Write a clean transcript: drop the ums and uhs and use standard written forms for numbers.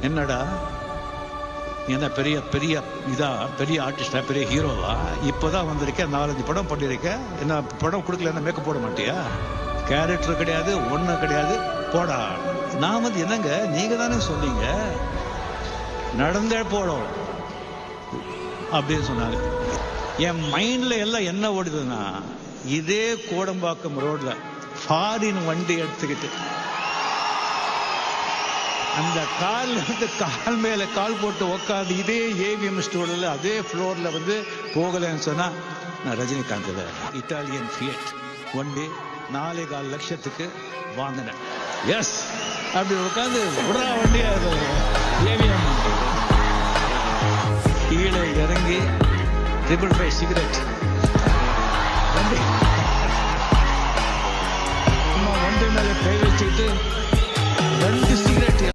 என்னடா என்ன பெரிய பெரிய பெரிய ஆர்டிஸ்டா, பெரிய ஹீரோவா? இப்போதான் வந்திருக்கேன், 4-5 படம் பண்ணிருக்கேன். என்ன படம் கொடுக்கல, என்ன மேக்கப் போட மாட்டியா? கேரக்டர் கிடையாது, ஒன்றும் கிடையாது, போடா. நான் என்னங்க, நீங்க தானே சொன்னீங்க நடந்தே போடும் அப்படின்னு சொன்னாங்க. என் மைண்ட்ல எல்லாம் என்ன ஓடுதுன்னா, இதே கோடம்பாக்கம் ரோட்ல ஃபாரின் வண்டி எடுத்துக்கிட்டு அந்த கால் மேல கால் போட்டு உட்காந்து இதே ஏவிஎம் ஸ்டோர்ல அதே ஃப்ளோர்ல போகலன்னு சொன்னா, நான் ரஜினிகாந்த் இட்டாலியன் ஃபியட் வண்டி 4.25 லட்சத்துக்கு வாங்கினேன். எஸ், அப்படி உட்காந்து விடுறா வண்டியா ஏவிஎம். கீழே இறங்கி 555 சிகரெட் வண்டி மேல கை வச்சுட்டு 2 சிகரெட்